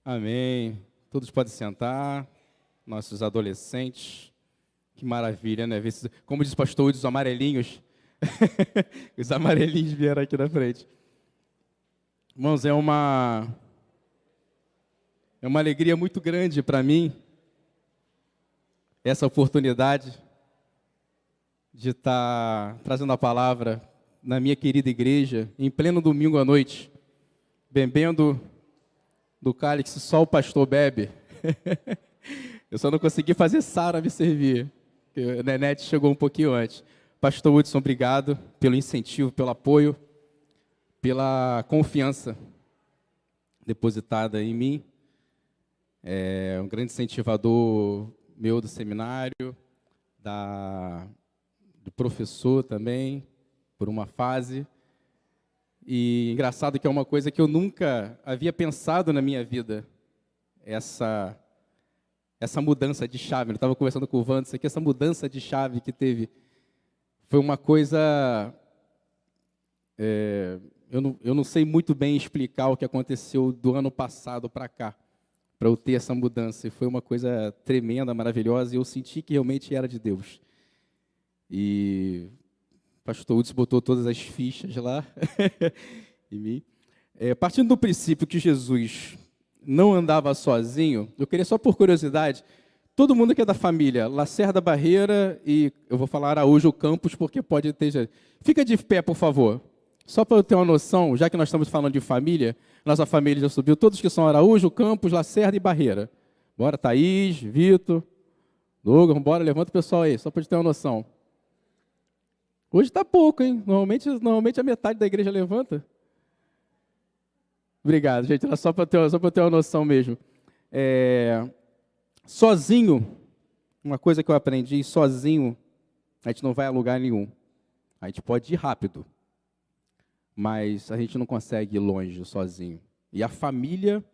Amém. Todos podem sentar. Nossos adolescentes. Que maravilha, né? Como diz o pastor, os amarelinhos. Os amarelinhos vieram aqui na frente. Irmãos, é uma alegria muito grande para mim essa oportunidade de estar trazendo a palavra na minha querida igreja, em pleno domingo à noite, bebendo do cálice só o pastor bebe. Eu só não consegui fazer Sara me servir, porque a Nenete chegou um pouquinho antes. Pastor Hudson, obrigado pelo incentivo, pelo apoio, pela confiança depositada em mim. É um grande incentivador meu do seminário, do professor também, por uma fase. E engraçado que é uma coisa que eu nunca havia pensado na minha vida, essa mudança de chave. Eu estava conversando com o Vandes aqui, essa mudança de chave que teve foi uma coisa... Eu não sei muito bem explicar o que aconteceu do ano passado para cá, para eu ter essa mudança. E foi uma coisa tremenda, maravilhosa, e eu senti que realmente era de Deus. E o pastor Hudson botou todas as fichas lá em mim. Partindo do princípio que Jesus não andava sozinho, eu queria só por curiosidade, todo mundo que é da família Lacerda Barreira e eu vou falar Araújo Campos, porque pode ter... Fica de pé, por favor. Só para eu ter uma noção, já que nós estamos falando de família, nossa família já subiu, todos que são Araújo, Campos, Lacerda e Barreira. Bora, Thaís, Vitor, Douglas, bora, levanta o pessoal aí, só para ter uma noção. Hoje está pouco, hein? Normalmente a metade da igreja levanta. Obrigado, gente, era só para ter uma noção mesmo. Sozinho, uma coisa que eu aprendi, sozinho, a gente não vai a lugar nenhum. A gente pode ir rápido, mas a gente não consegue ir longe sozinho. E a família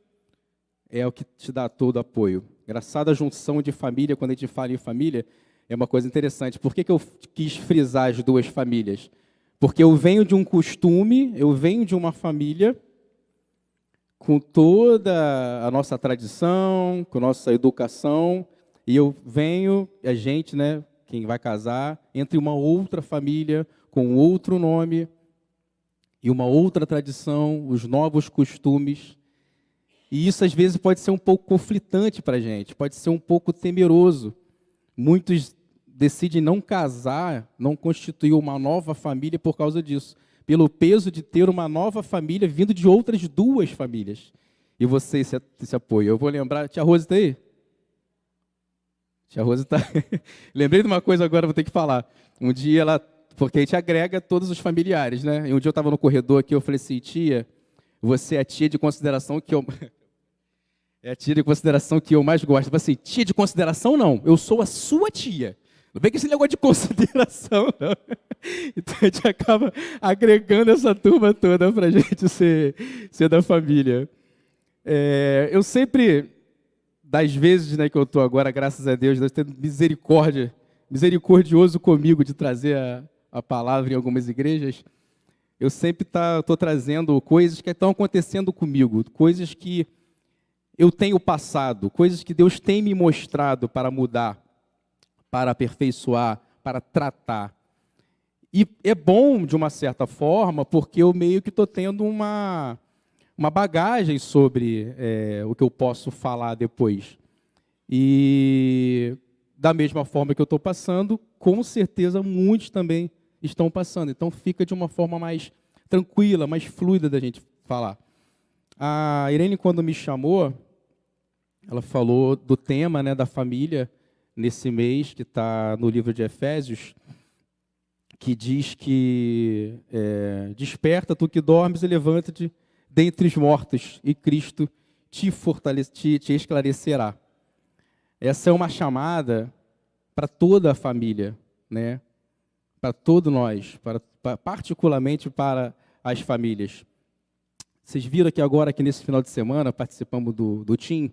é o que te dá todo apoio. Engraçada a junção de família, quando a gente fala em família, é uma coisa interessante. Por que eu quis frisar as duas famílias? Porque eu venho de um costume, eu venho de uma família com toda a nossa tradição, com a nossa educação, e eu venho, a gente, né, quem vai casar, entre uma outra família, com outro nome, e uma outra tradição, os novos costumes. E isso, às vezes, pode ser um pouco conflitante para a gente, pode ser um pouco temeroso. Muitos decidem não casar, não constituir uma nova família por causa disso, pelo peso de ter uma nova família vindo de outras duas famílias. E você, esse apoio. Eu vou lembrar... Tia Rose está aí? Tia Rose está... Lembrei de uma coisa agora, vou ter que falar. Um dia ela... Porque a gente agrega todos os familiares, né? E um dia eu estava no corredor aqui, eu falei assim, tia, você é a tia de consideração que eu... É a tia de consideração que eu mais gosto. Eu falei assim, tia de consideração não, eu sou a sua tia. Não vem com esse negócio de consideração, não. Então a gente acaba agregando essa turma toda para a gente ser da família. Eu sempre, das vezes, né, que eu estou agora, graças a Deus tendo misericordioso comigo de trazer a palavra em algumas igrejas, eu sempre estou trazendo coisas que estão acontecendo comigo, coisas que eu tenho passado, coisas que Deus tem me mostrado para mudar, para aperfeiçoar, para tratar. E é bom, de uma certa forma, porque eu meio que estou tendo uma bagagem sobre o que eu posso falar depois. E, da mesma forma que eu estou passando, com certeza muitos também estão passando. Então, fica de uma forma mais tranquila, mais fluida da gente falar. A Irene, quando me chamou, ela falou do tema, né, da família, nesse mês, que está no livro de Efésios, que diz que desperta tu que dormes e levanta-te dentre os mortos, e Cristo te esclarecerá. Essa é uma chamada para toda a família, né? Para todos nós, particularmente para as famílias. Vocês viram aqui agora que nesse final de semana participamos do TIM,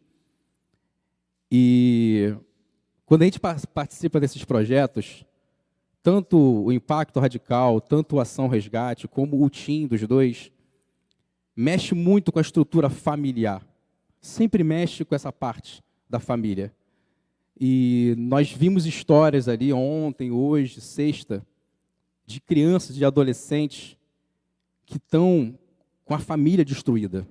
e quando a gente participa desses projetos, tanto o Impacto Radical, tanto o Ação Resgate, como o TIM dos dois, mexe muito com a estrutura familiar. sempre mexe com essa parte da família. E nós vimos histórias ali ontem, hoje, sexta, de crianças, de adolescentes que estão com a família destruída.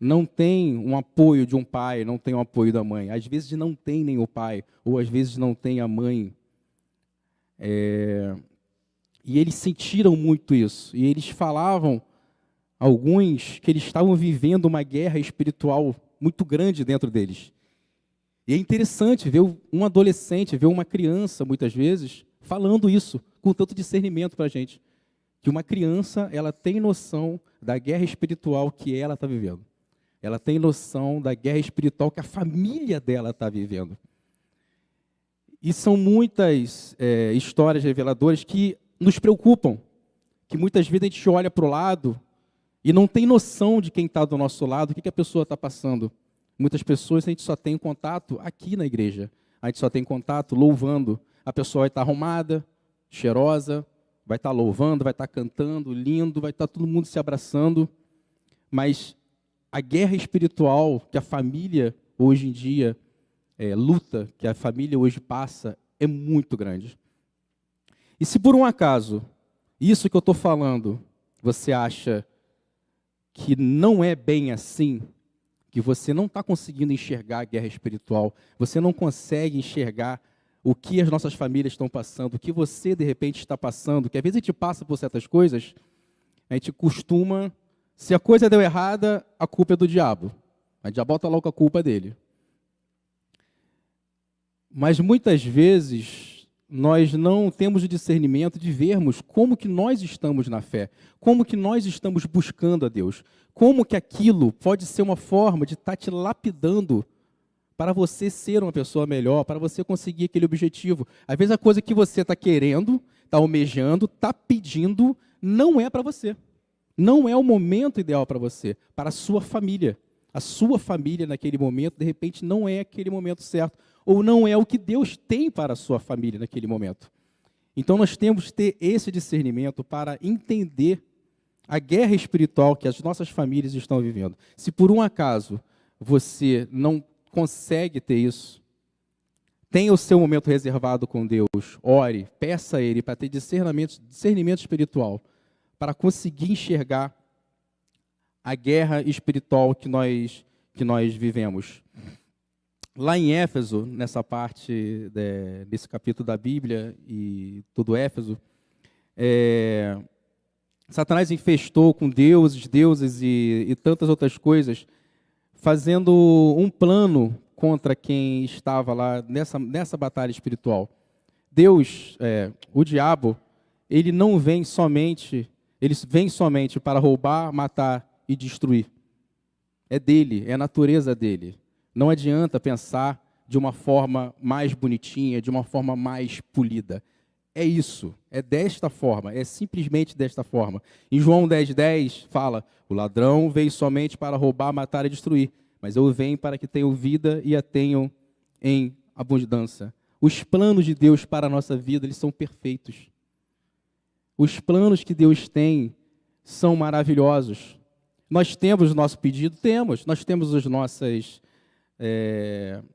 Não tem um apoio de um pai, não tem um apoio da mãe. Às vezes não tem nem o pai, ou às vezes não tem a mãe. E eles sentiram muito isso. E eles falavam, alguns, que eles estavam vivendo uma guerra espiritual muito grande dentro deles. E é interessante ver um adolescente, ver uma criança, muitas vezes, falando isso, com tanto discernimento para a gente. Que uma criança, ela tem noção da guerra espiritual que ela está vivendo. Ela tem noção da guerra espiritual que a família dela está vivendo. E são muitas histórias reveladoras que nos preocupam. Que muitas vezes a gente olha para o lado e não tem noção de quem está do nosso lado, o que a pessoa está passando. Muitas pessoas a gente só tem contato aqui na igreja. A gente só tem contato louvando. A pessoa vai estar arrumada, cheirosa, vai estar louvando, vai estar cantando, lindo, vai estar todo mundo se abraçando. Mas a guerra espiritual que a família hoje em dia luta, que a família hoje passa, é muito grande. E se por um acaso, isso que eu estou falando, você acha que não é bem assim, que você não está conseguindo enxergar a guerra espiritual, você não consegue enxergar o que as nossas famílias estão passando, o que você, de repente, está passando, que às vezes a gente passa por certas coisas, a gente costuma, se a coisa deu errada, a culpa é do diabo. A gente já bota logo a culpa dele. Mas muitas vezes nós não temos o discernimento de vermos como que nós estamos na fé, como que nós estamos buscando a Deus, como que aquilo pode ser uma forma de estar te lapidando para você ser uma pessoa melhor, para você conseguir aquele objetivo. Às vezes a coisa que você está querendo, está almejando, está pedindo, não é para você. Não é o momento ideal para você, para a sua família. A sua família naquele momento, de repente, não é aquele momento certo, ou não é o que Deus tem para a sua família naquele momento. Então nós temos que ter esse discernimento para entender a guerra espiritual que as nossas famílias estão vivendo. Se por um acaso você não consegue ter isso, tenha o seu momento reservado com Deus, ore, peça a Ele para ter discernimento espiritual, para conseguir enxergar a guerra espiritual que nós vivemos. Lá em Éfeso, nessa parte desse capítulo da Bíblia e todo Éfeso, Satanás infestou com deuses e tantas outras coisas, fazendo um plano contra quem estava lá nessa batalha espiritual. O diabo, ele vem somente para roubar, matar e destruir. É dele, é a natureza dele. Não adianta pensar de uma forma mais bonitinha, de uma forma mais polida. É isso, é desta forma, é simplesmente desta forma. Em João 10:10 fala, o ladrão veio somente para roubar, matar e destruir, mas eu venho para que tenham vida e a tenham em abundância. Os planos de Deus para a nossa vida, eles são perfeitos. Os planos que Deus tem são maravilhosos. Nós temos o nosso pedido? Temos. Nós temos as nossas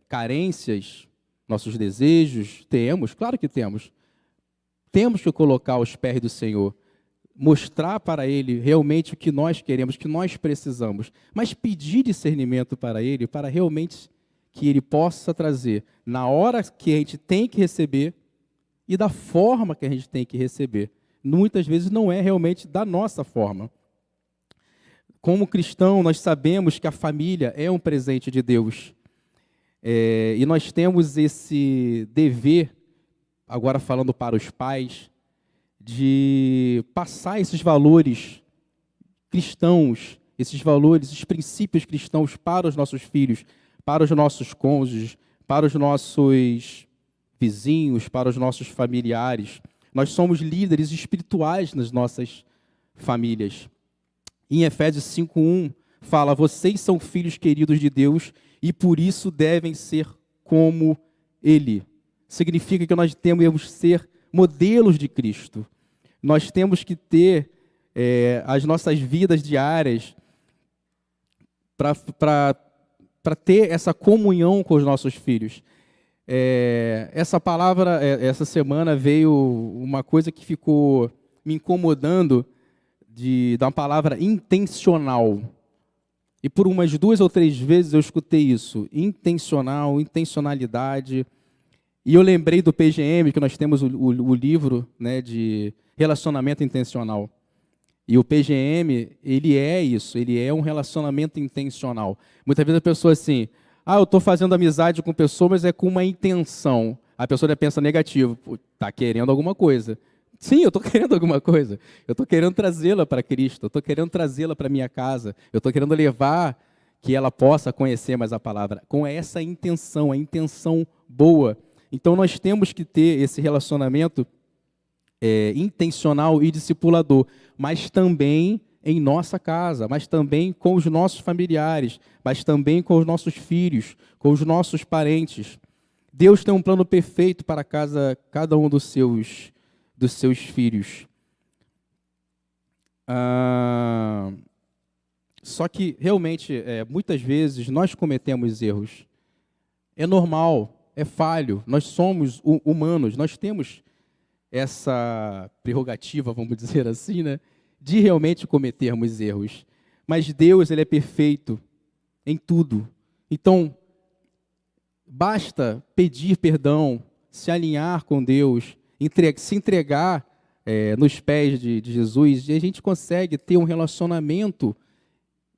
carências, nossos desejos? Temos, claro que temos. Temos que colocar aos pés do Senhor, mostrar para Ele realmente o que nós queremos, o que nós precisamos, mas pedir discernimento para Ele, para realmente que Ele possa trazer na hora que a gente tem que receber e da forma que a gente tem que receber. Muitas vezes não é realmente da nossa forma. Como cristão, nós sabemos que a família é um presente de Deus. E nós temos esse dever, agora falando para os pais, de passar esses valores cristãos, esses valores, esses princípios cristãos para os nossos filhos, para os nossos cônjuges, para os nossos vizinhos, para os nossos familiares. Nós somos líderes espirituais nas nossas famílias. Em Efésios 5:1 fala, vocês são filhos queridos de Deus e por isso devem ser como Ele. Significa que nós temos que ser modelos de Cristo. Nós temos que ter as nossas vidas diárias para ter essa comunhão com os nossos filhos. Essa palavra, essa semana veio uma coisa que ficou me incomodando, da palavra intencional. E por umas 2 ou 3 vezes eu escutei isso, intencional, intencionalidade. E eu lembrei do PGM, que nós temos o livro, né, de relacionamento intencional. E o PGM, ele é isso, ele é um relacionamento intencional. Muitas vezes a pessoa assim, eu estou fazendo amizade com pessoa, mas é com uma intenção. A pessoa já pensa negativo, está querendo alguma coisa. Sim, eu estou querendo alguma coisa. Eu estou querendo trazê-la para Cristo, eu estou querendo trazê-la para a minha casa, eu estou querendo levar que ela possa conhecer mais a palavra, com essa intenção, a intenção boa. Então nós temos que ter esse relacionamento intencional e discipulador, mas também em nossa casa, mas também com os nossos familiares, mas também com os nossos filhos, com os nossos parentes. Deus tem um plano perfeito para cada um dos seus filhos. Só que, realmente, muitas vezes, nós cometemos erros. É normal, é falho, nós somos humanos, nós temos essa prerrogativa, vamos dizer assim, né, de realmente cometermos erros. Mas Deus, ele é perfeito em tudo. Então, basta pedir perdão, se alinhar com Deus, se entregar nos pés de Jesus, e a gente consegue ter um relacionamento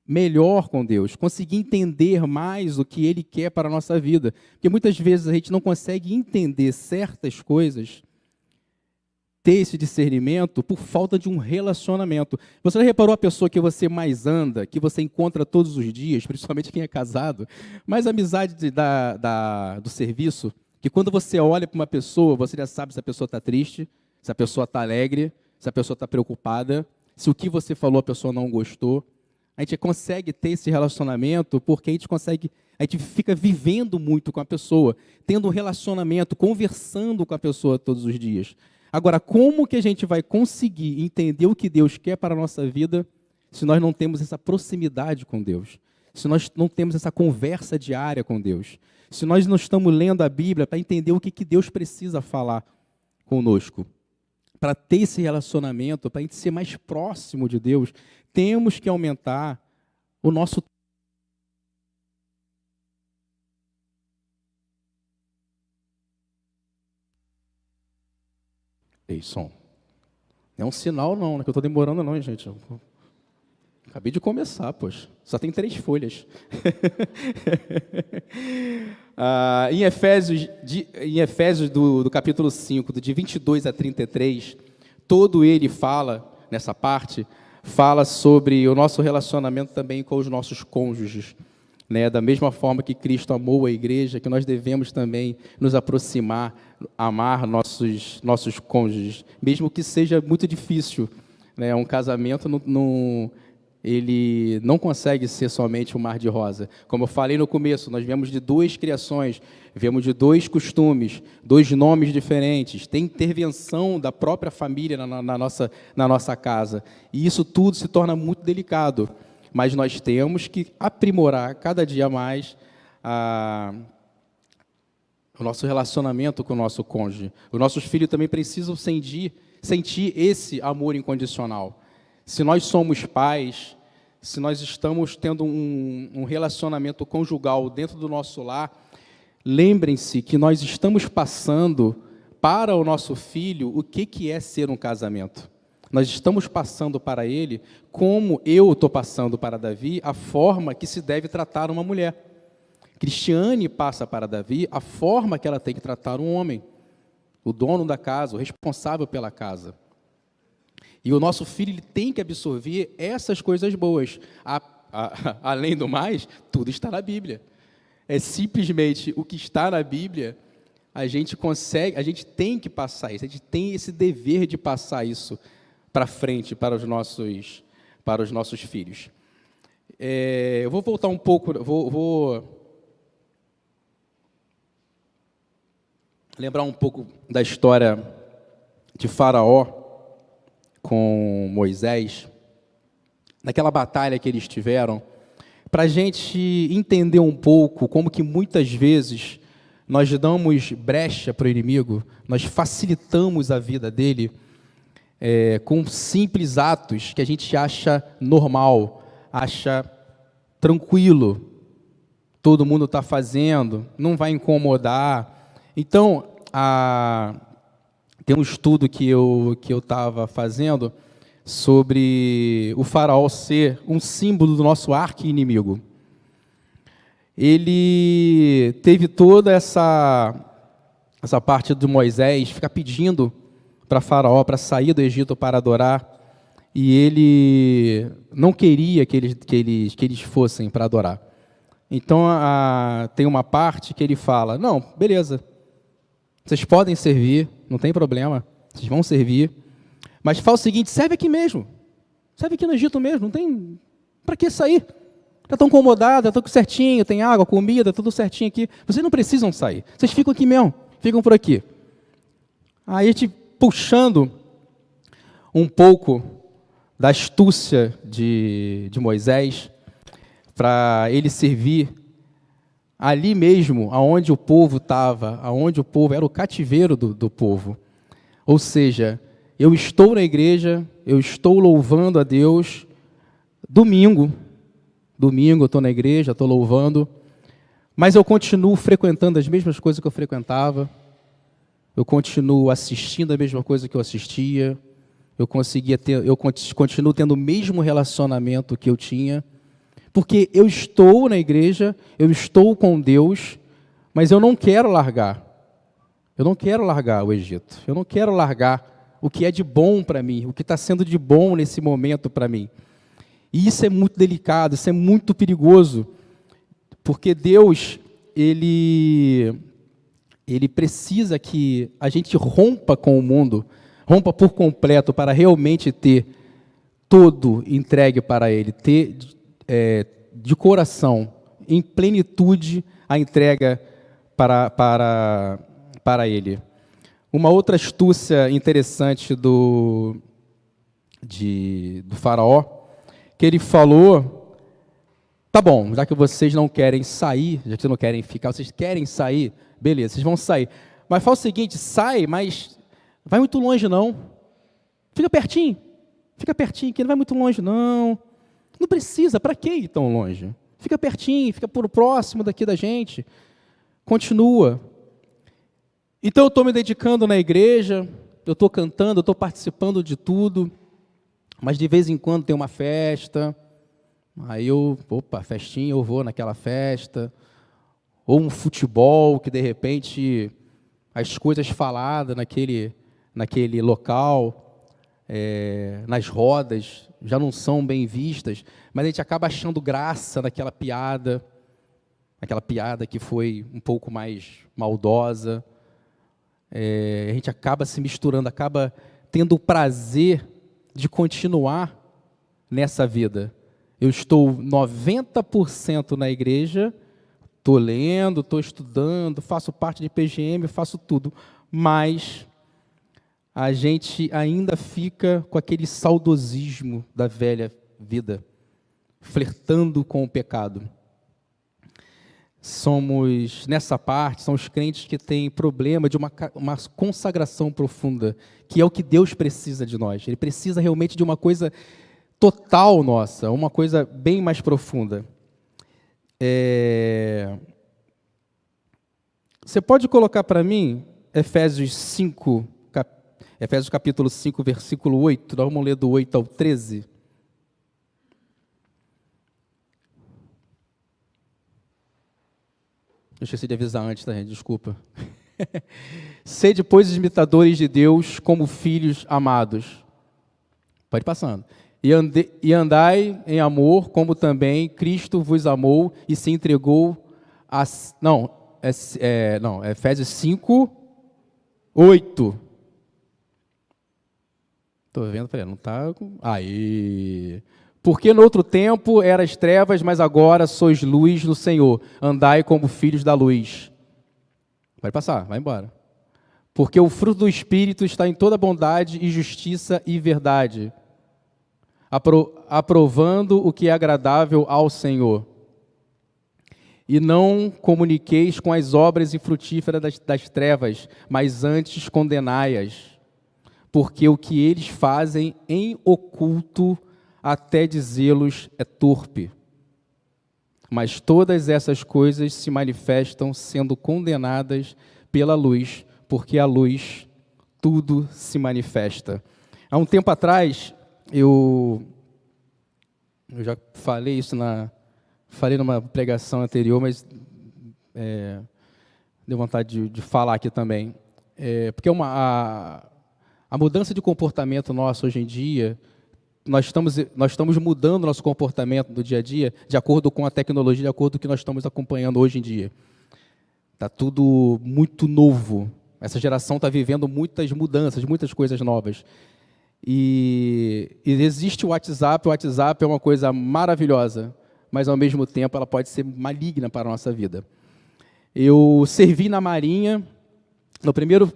melhor com Deus, conseguir entender mais o que Ele quer para a nossa vida. Porque muitas vezes a gente não consegue entender certas coisas, ter esse discernimento por falta de um relacionamento. Você já reparou a pessoa que você mais anda, que você encontra todos os dias, principalmente quem é casado, mais amizade do serviço, que quando você olha para uma pessoa, você já sabe se a pessoa está triste, se a pessoa está alegre, se a pessoa está preocupada, se o que você falou a pessoa não gostou. A gente consegue ter esse relacionamento porque a gente fica vivendo muito com a pessoa, tendo um relacionamento, conversando com a pessoa todos os dias. Agora, como que a gente vai conseguir entender o que Deus quer para a nossa vida se nós não temos essa proximidade com Deus? Se nós não temos essa conversa diária com Deus? Se nós não estamos lendo a Bíblia para entender o que Deus precisa falar conosco? Para ter esse relacionamento, para a gente ser mais próximo de Deus, temos que aumentar o nosso tempo. Ei, som. Não é um sinal não, que eu estou demorando não, gente. Acabei de começar, poxa. Só tem 3 folhas. Em Efésios do capítulo 5, de 22 a 33, todo ele fala, nessa parte, fala sobre o nosso relacionamento também com os nossos cônjuges. Né? Da mesma forma que Cristo amou a igreja, que nós devemos também nos aproximar, amar nossos cônjuges, mesmo que seja muito difícil. Né? Um casamento ele não consegue ser somente um mar de rosa. Como eu falei no começo, nós viemos de 2 criações, viemos de 2 costumes, 2 nomes diferentes, tem intervenção da própria família na nossa casa. E isso tudo se torna muito delicado. Mas nós temos que aprimorar cada dia mais o nosso relacionamento com o nosso cônjuge. Os nossos filhos também precisam sentir esse amor incondicional. Se nós somos pais, se nós estamos tendo um relacionamento conjugal dentro do nosso lar, lembrem-se que nós estamos passando para o nosso filho o que é ser um casamento. Nós estamos passando para ele, como eu estou passando para Davi, a forma que se deve tratar uma mulher. Cristiane passa para Davi a forma que ela tem que tratar um homem, o dono da casa, o responsável pela casa. E o nosso filho ele tem que absorver essas coisas boas. Além do mais, tudo está na Bíblia. É simplesmente o que está na Bíblia, a gente tem que passar isso, a gente tem esse dever de passar isso para frente, para os nossos filhos. Eu vou voltar um pouco, vou lembrar um pouco da história de Faraó com Moisés, naquela batalha que eles tiveram para a gente entender um pouco como que muitas vezes nós damos brecha para o inimigo, nós facilitamos a vida dele com simples atos que a gente acha normal, acha tranquilo, todo mundo está fazendo, não vai incomodar. Então, tem um estudo que eu estava fazendo sobre o faraó ser um símbolo do nosso arqui-inimigo. Ele teve toda essa parte de Moisés ficar pedindo para faraó para sair do Egito para adorar, e ele não queria que eles fossem para adorar. Então, tem uma parte que ele fala, não, beleza, vocês podem servir, não tem problema, vocês vão servir, mas fala o seguinte, serve aqui mesmo, serve aqui no Egito mesmo, não tem para que sair. Já estão incomodados, já estão certinho, tem água, comida, tudo certinho aqui. Vocês não precisam sair. Vocês ficam aqui mesmo, ficam por aqui. Aí a gente puxando um pouco da astúcia de Moisés para ele servir ali mesmo, aonde o povo estava, aonde o povo era o cativeiro do povo. Ou seja, eu estou na igreja, eu estou louvando a Deus, domingo eu estou na igreja, estou louvando, mas eu continuo frequentando as mesmas coisas que eu frequentava, eu continuo assistindo a mesma coisa que eu assistia, eu continuo tendo o mesmo relacionamento que eu tinha, porque eu estou na igreja, eu estou com Deus, mas eu não quero largar. Eu não quero largar o Egito, eu não quero largar o que é de bom para mim, o que está sendo de bom nesse momento para mim. E isso é muito delicado, isso é muito perigoso, porque Deus, Ele precisa que a gente rompa com o mundo, rompa por completo para realmente ter todo entregue para Ele, ter de coração, em plenitude, a entrega para Ele. Uma outra astúcia interessante do faraó, que ele falou, tá bom, já que vocês não querem sair, já que vocês não querem ficar, vocês querem sair, beleza, vocês vão sair. Mas fala o seguinte, sai, mas vai muito longe não. Fica pertinho, que não vai muito longe não. Não precisa, para que ir tão longe? Fica pertinho, fica por próximo daqui da gente. Continua. Então eu estou me dedicando na igreja, eu estou cantando, eu estou participando de tudo, mas de vez em quando tem uma festa, aí festinha, eu vou naquela festa, ou um futebol que de repente as coisas faladas naquele local, nas rodas, já não são bem vistas, mas a gente acaba achando graça naquela piada, aquela piada que foi um pouco mais maldosa, a gente acaba se misturando, acaba tendo o prazer de continuar nessa vida. Eu estou 90% na igreja, estou lendo, estou estudando, faço parte de PGM, faço tudo, mas a gente ainda fica com aquele saudosismo da velha vida, flertando com o pecado. Nessa parte, são os crentes que têm problema de uma consagração profunda, que é o que Deus precisa de nós. Ele precisa realmente de uma coisa total nossa, uma coisa bem mais profunda. Você pode colocar para mim Efésios capítulo 5, versículo 8, nós vamos ler do 8 ao 13. Eu esqueci de avisar antes, tá, gente? Desculpa. Sede, pois, imitadores de Deus como filhos amados. Pode ir passando. E andai em amor, como também Cristo vos amou e se entregou a... Efésios 5, 8. Estou vendo, não está... Aí... Porque no outro tempo eras trevas, mas agora sois luz no Senhor. Andai como filhos da luz. Vai passar, vai embora. Porque o fruto do Espírito está em toda bondade e justiça e verdade, aprovando o que é agradável ao Senhor. E não comuniqueis com as obras infrutíferas das trevas, mas antes condenai-as. Porque o que eles fazem em oculto, até dizê-los, é torpe. Mas todas essas coisas se manifestam sendo condenadas pela luz, porque a luz tudo se manifesta. Há um tempo atrás, eu já falei isso falei numa pregação anterior, mas deu vontade de falar aqui também. Porque a mudança de comportamento nosso hoje em dia, nós estamos mudando nosso comportamento do dia a dia de acordo com a tecnologia, de acordo com o que nós estamos acompanhando hoje em dia. Está tudo muito novo. Essa geração está vivendo muitas mudanças, muitas coisas novas. E existe o WhatsApp é uma coisa maravilhosa, mas, ao mesmo tempo, ela pode ser maligna para a nossa vida. Eu servi na Marinha. No primeiro,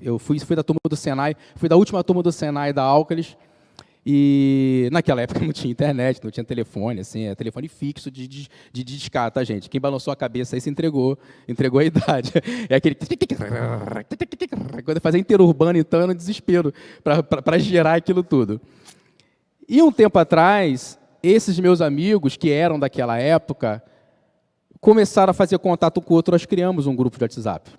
eu fui da turma do Senai, fui da última turma do Senai da Alcalis, e naquela época não tinha internet, não tinha telefone, assim, telefone fixo de discar, tá, gente? Quem balançou a cabeça aí se entregou a idade. É aquele... Quando eu fazia interurbano, então, era um desespero para gerar aquilo tudo. E um tempo atrás, esses meus amigos, que eram daquela época, começaram a fazer contato com o outro, nós criamos um grupo de WhatsApp.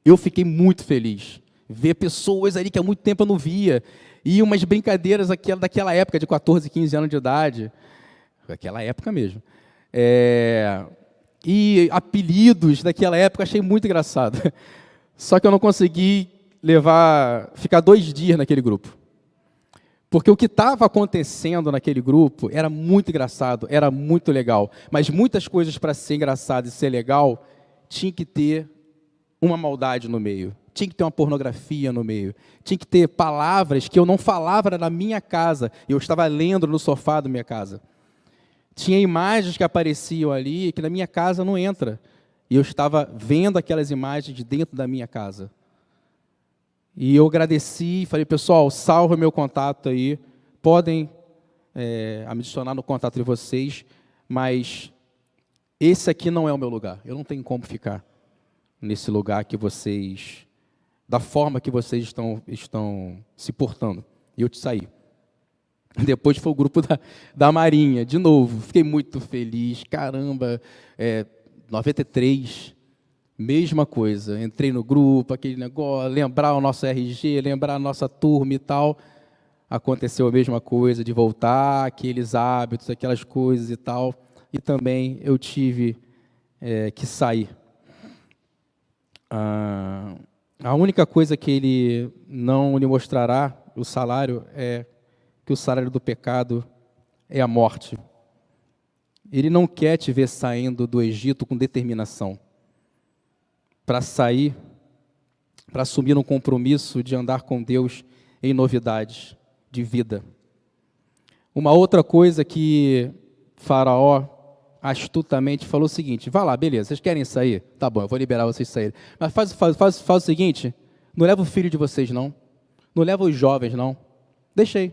Eu fiquei muito feliz. Ver pessoas ali que há muito tempo eu não via. E umas brincadeiras daquela época, de 14, 15 anos de idade. Aquela época mesmo. E apelidos daquela época, achei muito engraçado. Só que eu não consegui ficar 2 dias naquele grupo. Porque o que estava acontecendo naquele grupo era muito engraçado, era muito legal. Mas muitas coisas, para ser engraçado e ser legal, tinha que ter uma maldade no meio. Tinha que ter uma pornografia no meio. Tinha que ter palavras que eu não falava na minha casa. Eu estava lendo no sofá da minha casa. Tinha imagens que apareciam ali que na minha casa não entra. E eu estava vendo aquelas imagens de dentro da minha casa. E eu agradeci, falei, pessoal, salva meu contato aí, podem adicionar no contato de vocês, mas esse aqui não é o meu lugar, eu não tenho como ficar nesse lugar que vocês, da forma que vocês estão se portando. E eu te saí. Depois foi o grupo da Marinha, de novo, fiquei muito feliz, caramba, 93... Mesma coisa, entrei no grupo, aquele negócio, lembrar o nosso RG, lembrar a nossa turma e tal. Aconteceu a mesma coisa, de voltar, aqueles hábitos, aquelas coisas e tal. E também eu tive que sair. A única coisa que ele não lhe mostrará, o salário, é que o salário do pecado é a morte. Ele não quer te ver saindo do Egito com determinação. Para sair, para assumir um compromisso de andar com Deus em novidades de vida. Uma outra coisa que Faraó astutamente falou o seguinte, vai lá, beleza, vocês querem sair? Tá bom, eu vou liberar vocês saírem. Mas faz o seguinte, não leva o filho de vocês não, não leva os jovens não, deixa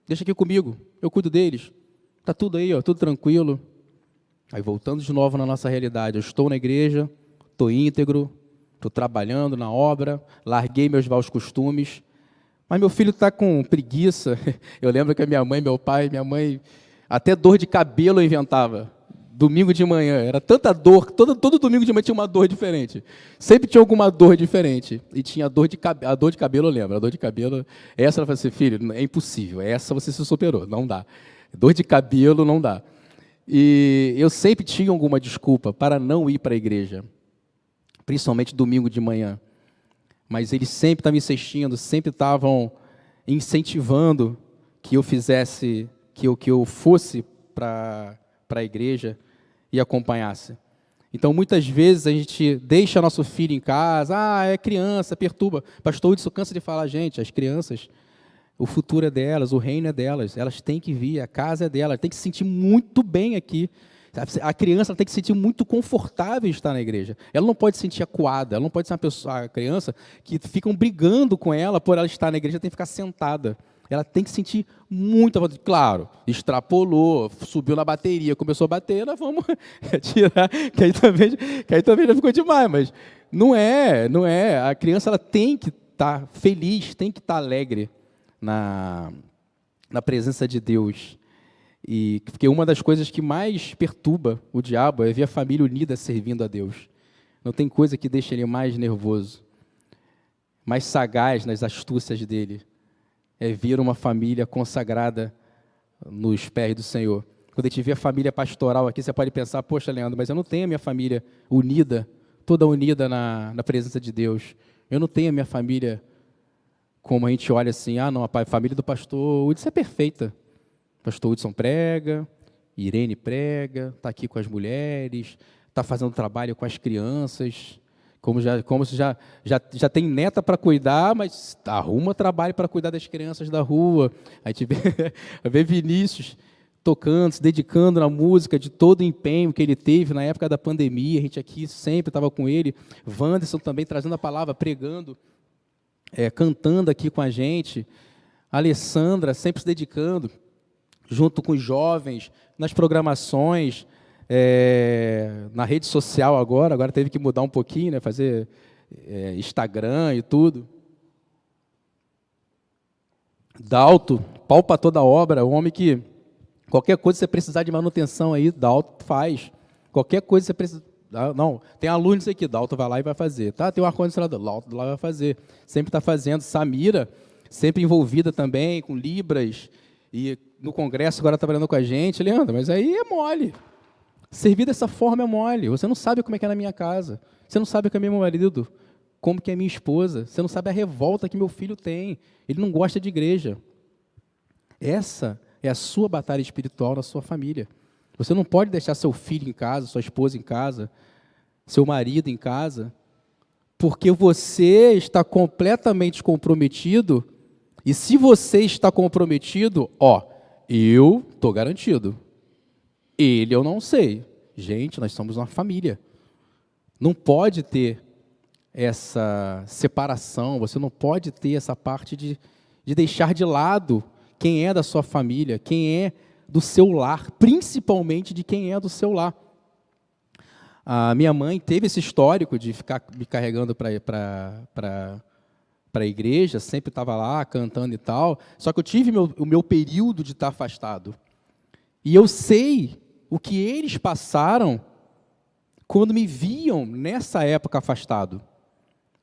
aqui comigo, eu cuido deles, está tudo aí, ó, tudo tranquilo. Aí voltando de novo na nossa realidade, eu estou na igreja, estou íntegro, estou trabalhando na obra, larguei meus maus costumes, mas meu filho está com preguiça. Eu lembro que a minha mãe, até dor de cabelo eu inventava, domingo de manhã, era tanta dor, todo domingo de manhã tinha uma dor diferente, sempre tinha alguma dor diferente, e tinha a dor de cabelo, eu lembro, a dor de cabelo, essa ela falou assim, filho, é impossível, essa você se superou, não dá, dor de cabelo não dá. E eu sempre tinha alguma desculpa para não ir para a igreja, principalmente domingo de manhã. Mas eles sempre estavam insistindo, sempre estavam incentivando que eu fizesse, que eu fosse para a igreja e acompanhasse. Então, muitas vezes, a gente deixa nosso filho em casa, é criança, perturba. Pastor Hudson cansa de falar, gente, as crianças, o futuro é delas, o reino é delas, elas têm que vir, a casa é delas, tem que se sentir muito bem aqui. A criança tem que se sentir muito confortável em estar na igreja. Ela não pode se sentir acuada, ela não pode ser a criança que ficam brigando com ela por ela estar na igreja, tem que ficar sentada. ela tem que sentir muita vontade. Claro, extrapolou, subiu na bateria, começou a bater, nós vamos tirar, que aí também já ficou demais, mas não é. A criança ela tem que estar feliz, tem que estar alegre na presença de Deus. E porque uma das coisas que mais perturba o diabo é ver a família unida servindo a Deus. Não tem coisa que deixa ele mais nervoso, mais sagaz nas astúcias dele. É ver uma família consagrada nos pés do Senhor. Quando a gente vê a família pastoral aqui, você pode pensar, poxa, Leandro, mas eu não tenho a minha família unida, toda unida na presença de Deus. Eu não tenho a minha família como a gente olha assim, não, a família do pastor Hudson é perfeita. O pastor Hudson prega, Irene prega, está aqui com as mulheres, está fazendo trabalho com as crianças, como se já tem neta para cuidar, mas arruma trabalho para cuidar das crianças da rua. A gente vê Vinícius tocando, se dedicando na música, de todo o empenho que ele teve na época da pandemia, a gente aqui sempre estava com ele. Wanderson também trazendo a palavra, pregando, cantando aqui com a gente. A Alessandra sempre se dedicando, junto com os jovens, nas programações, na rede social agora teve que mudar um pouquinho, né, fazer Instagram e tudo. Dalto, pau para toda obra, o homem que, qualquer coisa que você precisar de manutenção aí, Dalto faz. Qualquer coisa que você precisa... Não, tem alunos aqui, Dalto vai lá e vai fazer. Tá? Tem um ar-condicionado, Dalto lá vai fazer. Sempre está fazendo. Samira, sempre envolvida também com Libras, e no congresso agora trabalhando com a gente. Leandro, mas aí é mole. Servir dessa forma é mole. Você não sabe como é que é na minha casa. Você não sabe como é meu marido, como que é minha esposa. Você não sabe a revolta que meu filho tem. Ele não gosta de igreja. Essa é a sua batalha espiritual na sua família. Você não pode deixar seu filho em casa, sua esposa em casa, seu marido em casa, porque você está completamente comprometido. E se você está comprometido, eu estou garantido. Ele eu não sei. Gente, nós somos uma família. Não pode ter essa separação, você não pode ter essa parte de deixar de lado quem é da sua família, quem é do seu lar, principalmente de quem é do seu lar. A minha mãe teve esse histórico de ficar me carregando para a igreja, sempre estava lá cantando e tal, só que eu tive o meu período de estar afastado. E eu sei o que eles passaram quando me viam nessa época afastado.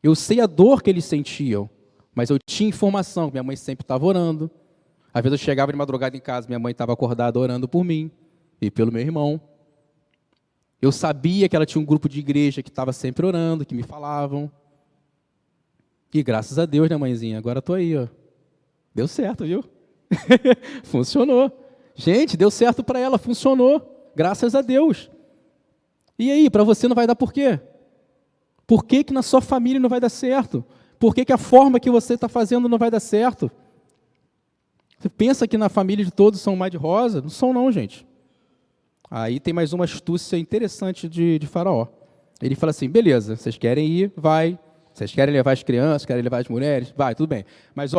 Eu sei a dor que eles sentiam, mas eu tinha informação, minha mãe sempre estava orando. Às vezes eu chegava de madrugada em casa, minha mãe estava acordada orando por mim e pelo meu irmão. Eu sabia que ela tinha um grupo de igreja que estava sempre orando, que me falavam. E graças a Deus, né, mãezinha? Agora estou aí, ó. Deu certo, viu? Funcionou. Gente, deu certo para ela, funcionou. Graças a Deus. E aí, para você não vai dar por quê? Por que na sua família não vai dar certo? Por que a forma que você está fazendo não vai dar certo? Você pensa que na família de todos são mar de rosa? Não são não, gente. Aí tem mais uma astúcia interessante de Faraó. Ele fala assim, beleza, vocês querem ir, vai. Vocês querem levar as crianças, querem levar as mulheres, vai, tudo bem. Mas,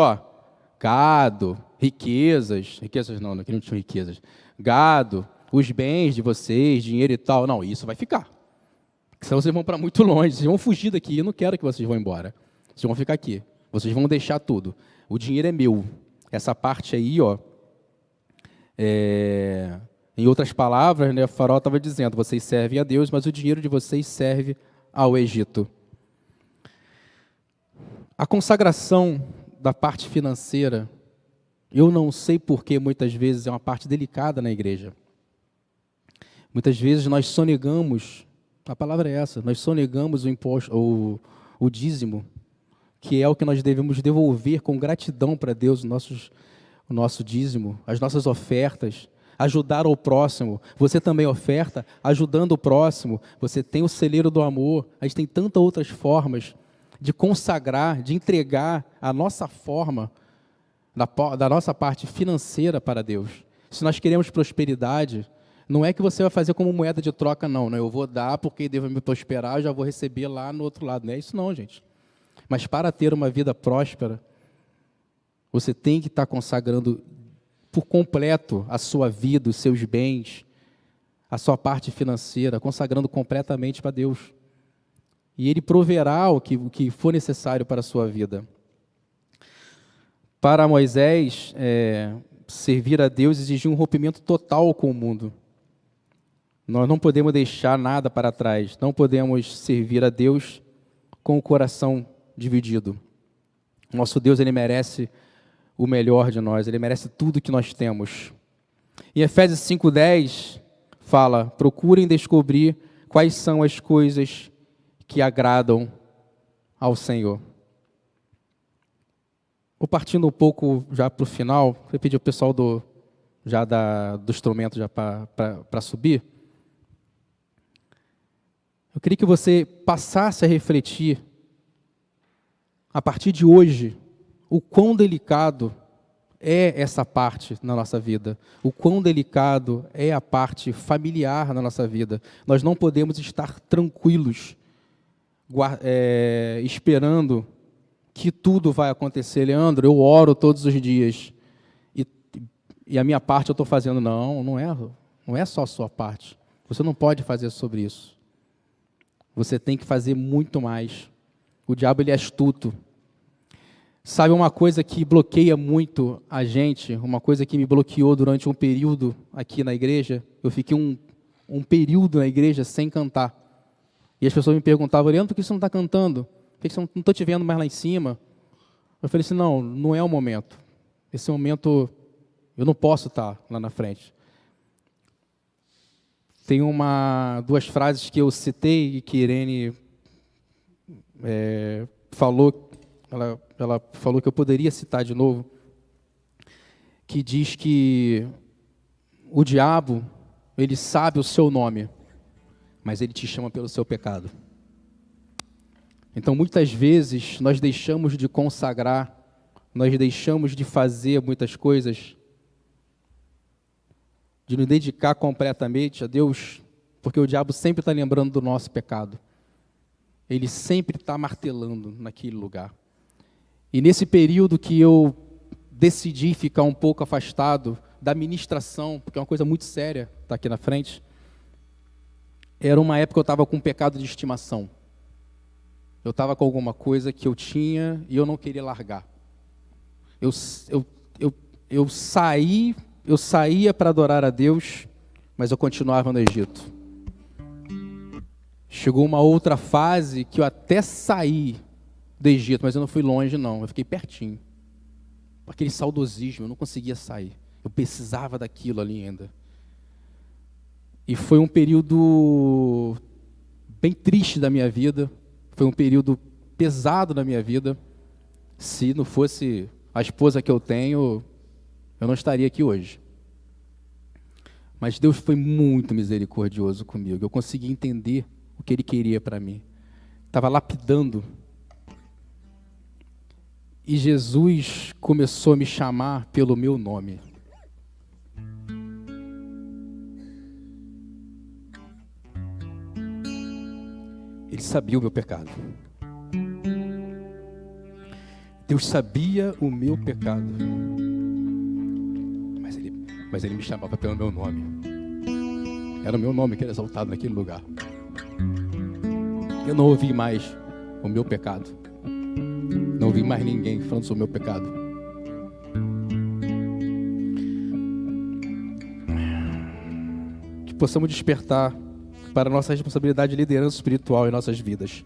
gado, riquezas não, aqui não tinham riquezas. Gado, os bens de vocês, dinheiro e tal, não, isso vai ficar. Senão vocês vão para muito longe, vocês vão fugir daqui, eu não quero que vocês vão embora. Vocês vão ficar aqui, vocês vão deixar tudo. O dinheiro é meu. Essa parte aí, em outras palavras, né, o Faraó estava dizendo, vocês servem a Deus, mas o dinheiro de vocês serve ao Egito. A consagração da parte financeira, eu não sei porque muitas vezes é uma parte delicada na igreja. Muitas vezes nós sonegamos, a palavra é essa, nós sonegamos o imposto, o dízimo, que é o que nós devemos devolver com gratidão para Deus, o nosso dízimo, as nossas ofertas, ajudar ao próximo. Você também oferta, ajudando o próximo. Você tem o celeiro do amor. A gente tem tantas outras formas de consagrar, de entregar a nossa forma, da nossa parte financeira para Deus. Se nós queremos prosperidade, não é que você vai fazer como moeda de troca, não. Eu vou dar porque Deus vai me prosperar, eu já vou receber lá no outro lado. Não é isso não, gente. Mas para ter uma vida próspera, Você tem que estar consagrando por completo a sua vida, os seus bens, a sua parte financeira, consagrando completamente para Deus. E Ele proverá o que for necessário para a sua vida. Para Moisés, servir a Deus exigia um rompimento total com o mundo. Nós não podemos deixar nada para trás, não podemos servir a Deus com o coração dividido. Nosso Deus, Ele merece o melhor de nós, Ele merece tudo que nós temos. Em Efésios 5:10, fala: procurem descobrir quais são as coisas que agradam ao Senhor. Vou partindo um pouco já para o final, vou pedir ao pessoal do instrumento já para subir. Eu queria que você passasse a refletir, a partir de hoje, o quão delicado é essa parte na nossa vida, o quão delicado é a parte familiar na nossa vida. Nós não podemos estar tranquilos, esperando que tudo vai acontecer. Leandro, eu oro todos os dias, e a minha parte eu estou fazendo. Não é só a sua parte. Você não pode fazer sobre isso. Você tem que fazer muito mais. O diabo, ele é astuto. Sabe uma coisa que bloqueia muito a gente, uma coisa que me bloqueou durante um período aqui na igreja? Eu fiquei um período na igreja sem cantar. E as pessoas me perguntavam: Leandro, por que você não está cantando? Por que você não estou te vendo mais lá em cima? Eu falei assim: não é o momento. Esse momento, eu não posso estar lá na frente. Tem duas frases que eu citei e que Irene falou, ela falou que eu poderia citar de novo, que diz que o diabo, ele sabe o seu nome, mas ele te chama pelo seu pecado. Então, muitas vezes, nós deixamos de consagrar, nós deixamos de fazer muitas coisas, de nos dedicar completamente a Deus, porque o diabo sempre está lembrando do nosso pecado. Ele sempre está martelando naquele lugar. E nesse período que eu decidi ficar um pouco afastado da ministração, porque é uma coisa muito séria, está aqui na frente, era uma época que eu estava com um pecado de estimação. Eu estava com alguma coisa que eu tinha e eu não queria largar. Eu saía para adorar a Deus, mas eu continuava no Egito. Chegou uma outra fase que eu até saí do Egito, mas eu não fui longe, não. Eu fiquei pertinho. Aquele saudosismo, eu não conseguia sair. Eu precisava daquilo ali ainda. E foi um período bem triste da minha vida. Foi um período pesado na minha vida. Se não fosse a esposa que eu tenho, eu não estaria aqui hoje. Mas Deus foi muito misericordioso comigo. Eu consegui entender o que Ele queria para mim. Estava lapidando. E Jesus começou a me chamar pelo meu nome. Ele sabia o meu pecado. Deus sabia o meu pecado. Mas ele me chamava pelo meu nome. Era o meu nome que era exaltado naquele lugar. Eu não ouvi mais o meu pecado. Não ouvi mais ninguém falando sobre o meu pecado. Que possamos despertar para a nossa responsabilidade de liderança espiritual em nossas vidas.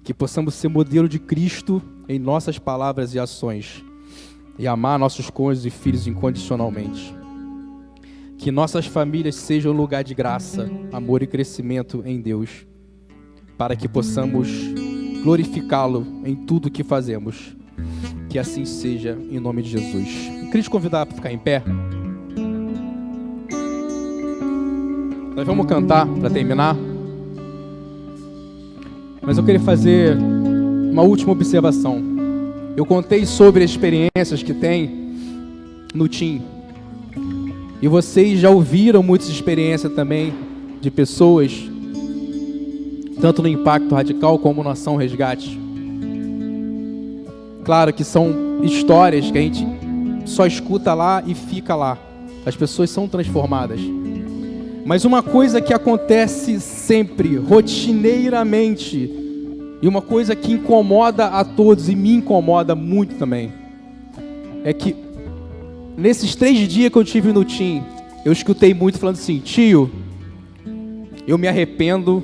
Que possamos ser modelo de Cristo em nossas palavras e ações. E amar nossos cônjuges e filhos incondicionalmente. Que nossas famílias sejam um lugar de graça, amor e crescimento em Deus. Para que possamos glorificá-lo em tudo que fazemos. Que assim seja, em nome de Jesus. Eu queria te convidar para ficar em pé. Nós vamos cantar para terminar. Mas eu queria fazer uma última observação. Eu contei sobre as experiências que tem no TIM. E vocês já ouviram muitas experiências também de pessoas, tanto no Impacto Radical como no Ação Resgate. Claro que são histórias que a gente só escuta lá e fica lá. As pessoas são transformadas. Mas uma coisa que acontece sempre, rotineiramente, e uma coisa que incomoda a todos e me incomoda muito também, é que nesses 3 dias que eu tive no TIM, eu escutei muito falando assim: tio, eu me arrependo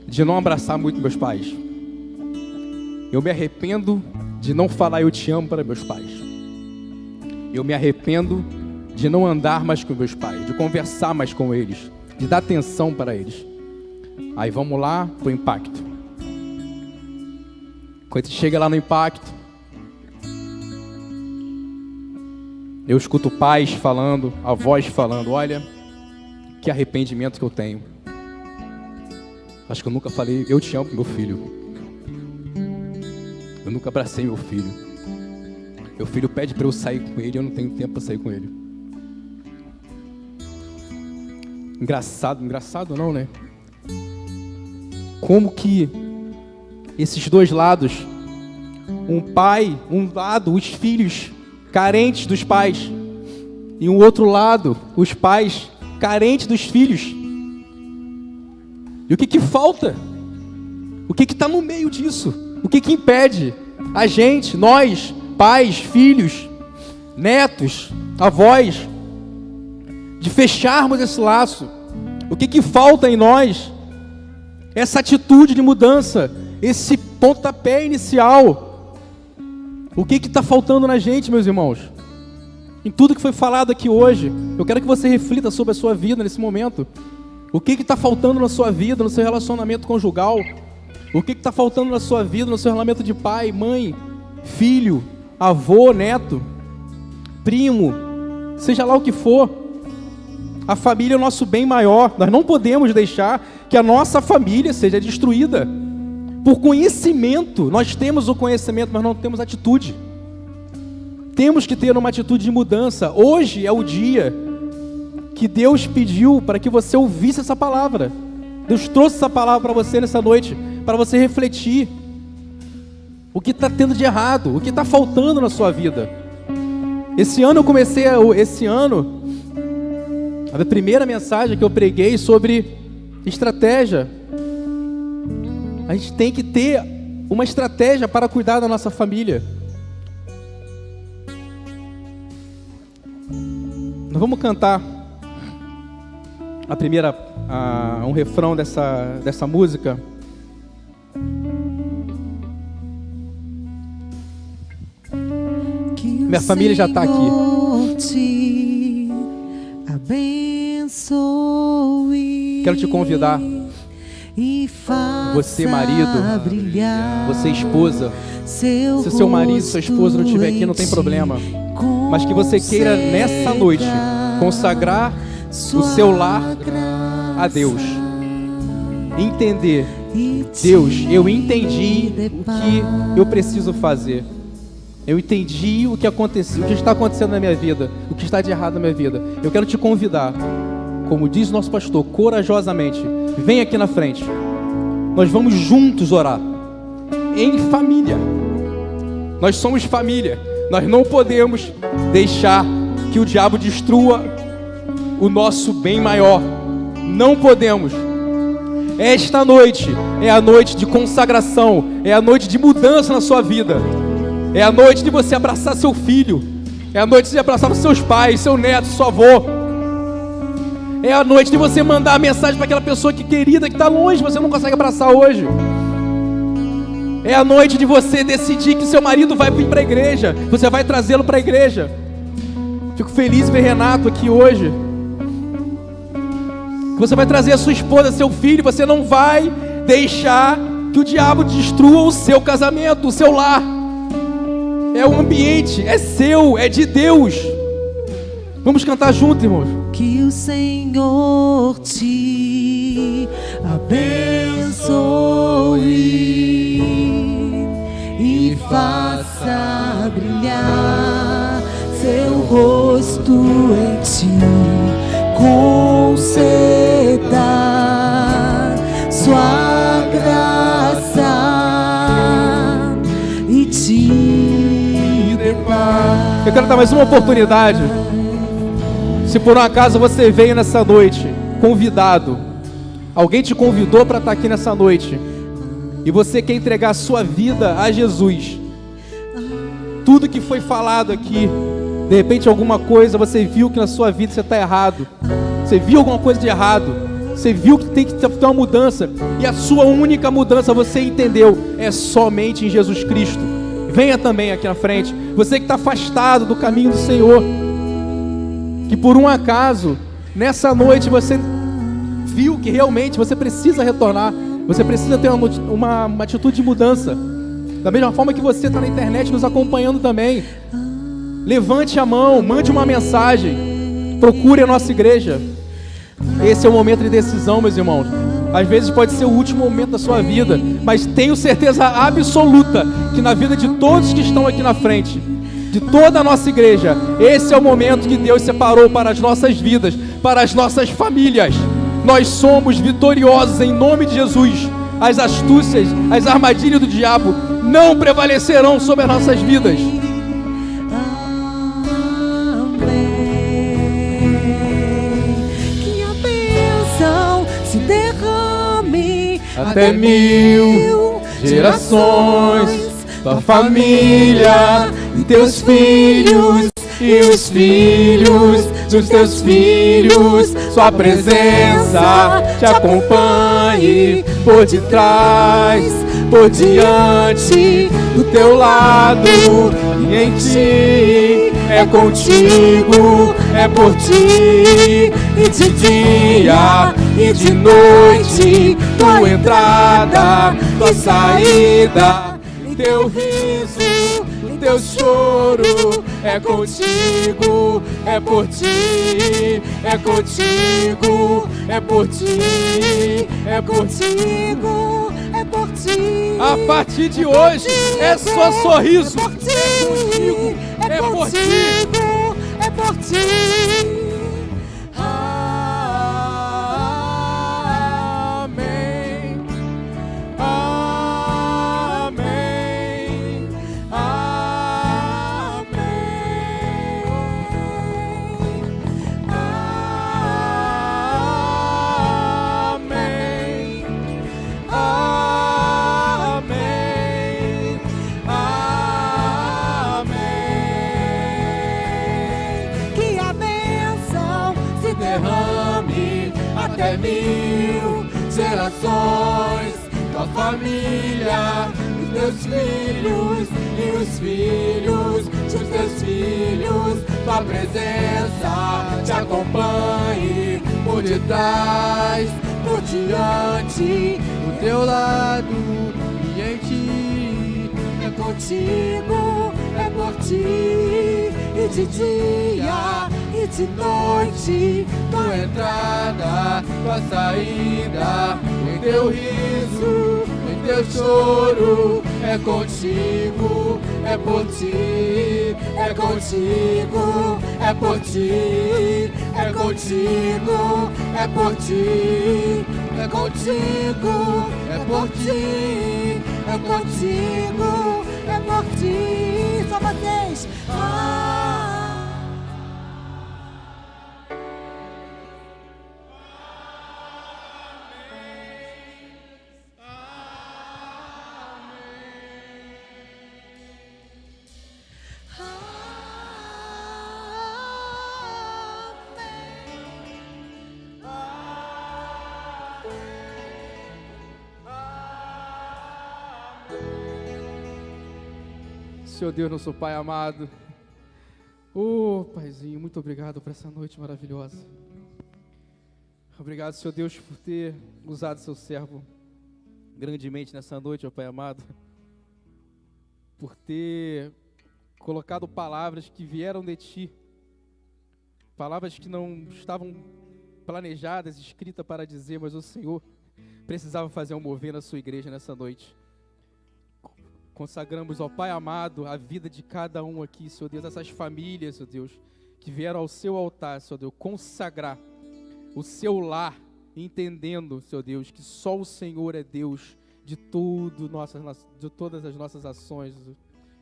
de não abraçar muito meus pais. Eu me arrependo de não falar eu te amo para meus pais. Eu me arrependo de não andar mais com meus pais, de conversar mais com eles, de dar atenção para eles. Aí vamos lá pro impacto. Quando você chega lá no impacto, eu escuto pais falando, avós falando: olha, que arrependimento que eu tenho. Acho que eu nunca falei eu te amo pro meu filho. Eu nunca abracei meu filho. Meu filho pede para eu sair com ele, eu não tenho tempo para sair com ele. Engraçado não, né? Como que esses dois lados, um lado, os filhos carentes dos pais, e um outro lado, os pais carentes dos filhos. E o que falta? O que está no meio disso? O que impede a gente, nós, pais, filhos, netos, avós, de fecharmos esse laço? O que falta em nós? Essa atitude de mudança, esse pontapé inicial. O que está faltando na gente, meus irmãos? Em tudo que foi falado aqui hoje, eu quero que você reflita sobre a sua vida nesse momento. O que está faltando na sua vida, no seu relacionamento conjugal? O que está faltando na sua vida, no seu relacionamento de pai, mãe, filho, avô, neto, primo, seja lá o que for? A família é o nosso bem maior. Nós não podemos deixar que a nossa família seja destruída por conhecimento. Nós temos o conhecimento, mas não temos atitude. Temos que ter uma atitude de mudança. Hoje é o dia que Deus pediu para que você ouvisse essa palavra. Deus trouxe essa palavra para você nessa noite, para você refletir. O que está tendo de errado? O que está faltando na sua vida? Esse ano eu comecei, a primeira mensagem que eu preguei sobre estratégia. A gente tem que ter uma estratégia para cuidar da nossa família. Nós vamos cantar um refrão dessa música. Minha família já está aqui. Quero te convidar, você marido, você esposa, se o seu marido, sua esposa não estiver aqui, não tem problema, mas que você queira nessa noite consagrar o seu lar a Deus. Entender: Deus, eu entendi o que eu preciso fazer. Eu entendi o que aconteceu, o que está acontecendo na minha vida, o que está de errado na minha vida. Eu quero te convidar, como diz o nosso pastor, corajosamente, vem aqui na frente. Nós vamos juntos orar, em família. Nós somos família. Nós não podemos deixar que o diabo destrua o nosso bem maior. Não podemos. Esta noite é a noite de consagração, é a noite de mudança na sua vida. É a noite de você abraçar seu filho. É a noite de abraçar os seus pais, seu neto, seu avô. É a noite de você mandar a mensagem para aquela pessoa que querida, que está longe, você não consegue abraçar hoje. É a noite de você decidir que seu marido vai vir para a igreja. Você vai trazê-lo para a igreja. Fico feliz em ver Renato aqui hoje. Você vai trazer a sua esposa, seu filho. Você não vai deixar que o diabo destrua o seu casamento, o seu lar. É o ambiente, é seu, é de Deus. Vamos cantar junto, irmãos. Que o Senhor te abençoe e faça brilhar seu rosto em ti, conceda sua graça e te Eu quero dar mais uma oportunidade. Se por um acaso você veio nessa noite convidado, alguém te convidou para estar aqui nessa noite, e você quer entregar a sua vida a Jesus, tudo que foi falado aqui, de repente alguma coisa, você viu que na sua vida você está errado, você viu alguma coisa de errado, você viu que tem que ter uma mudança, e a sua única mudança, você entendeu, é somente em Jesus Cristo. Venha também aqui na frente. Você que está afastado do caminho do Senhor, que por um acaso, nessa noite você viu que realmente você precisa retornar, você precisa ter uma atitude de mudança. Da mesma forma que você está na internet nos acompanhando também, levante a mão, mande uma mensagem, procure a nossa igreja. Esse é o momento de decisão, meus irmãos. Às vezes pode ser o último momento da sua vida, mas tenho certeza absoluta que na vida de todos que estão aqui na frente, de toda a nossa igreja, esse é o momento que Deus separou para as nossas vidas, para as nossas famílias. Nós somos vitoriosos em nome de Jesus. As astúcias, as armadilhas do diabo não prevalecerão sobre as nossas vidas. Até 1000 gerações, tua família e teus filhos e os filhos dos teus filhos, sua presença te acompanhe por detrás, por diante, do teu lado e em ti. É contigo, é por ti, e de dia e de noite, tua entrada, tua saída, teu riso, teu choro, é contigo, é por ti, é contigo, é por ti, é contigo, é por ti. A partir de hoje é só sorriso, é contigo, é por ti, é por ti. Amém, amém, amém, amém, amém, amém. Que a bênção se derrame até 1000 gerações, tua família, os teus filhos e os filhos dos teus filhos, tua presença te acompanhe por detrás, por diante, do teu lado e em ti. É contigo, é por ti, e de dia e de noite, tua entrada, tua saída, em teu riso, em teu choro, é contigo, é por ti, é contigo, é por ti, é contigo, é por ti, é contigo, é por ti, é contigo, é por ti. Só vocês. Senhor Deus, nosso Pai amado. Paizinho, muito obrigado por essa noite maravilhosa. Obrigado, Senhor Deus, por ter usado seu servo grandemente nessa noite, ó Pai amado. Por ter colocado palavras que vieram de Ti. Palavras que não estavam planejadas, escritas para dizer, mas o Senhor precisava fazer um mover na sua igreja nessa noite. Consagramos ao Pai amado a vida de cada um aqui, Senhor Deus, essas famílias, Senhor Deus, que vieram ao seu altar, Senhor Deus, consagrar o seu lar, entendendo, Senhor Deus, que só o Senhor é Deus de tudo, de todas as nossas ações,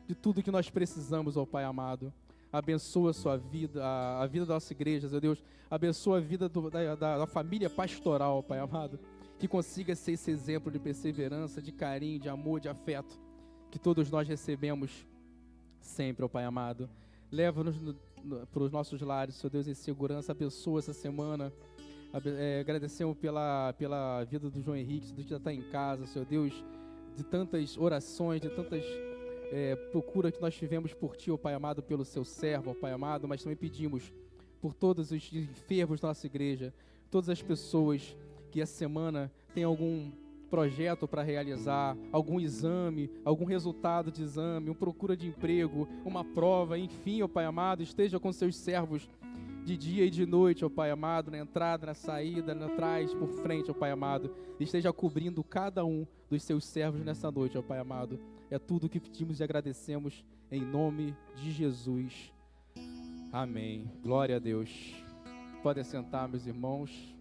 de tudo que nós precisamos, ó Pai amado. abençoa a sua vida, a vida da nossa igreja, Senhor Deus, abençoa a vida da família pastoral, Pai amado, que consiga ser esse exemplo de perseverança, de carinho, de amor, de afeto, que todos nós recebemos sempre, ó Pai amado. Leva-nos para os nossos lares, Senhor Deus, em segurança, abençoa essa semana. Agradecemos pela vida do João Henrique, Senhor Deus, que já está em casa, Senhor Deus, de tantas orações, de tantas procuras que nós tivemos por Ti, ó Pai amado, pelo Seu servo, ó Pai amado, mas também pedimos por todos os enfermos da nossa igreja, todas as pessoas que essa semana têm algum projeto para realizar, algum exame, algum resultado de exame, uma procura de emprego, uma prova, enfim, ó Pai amado, esteja com seus servos de dia e de noite, ó Pai amado, na entrada, na saída, atrás, por frente, ó Pai amado, esteja cobrindo cada um dos seus servos nessa noite, ó Pai amado. É tudo o que pedimos e agradecemos em nome de Jesus. Amém. Glória a Deus. Podem sentar, meus irmãos.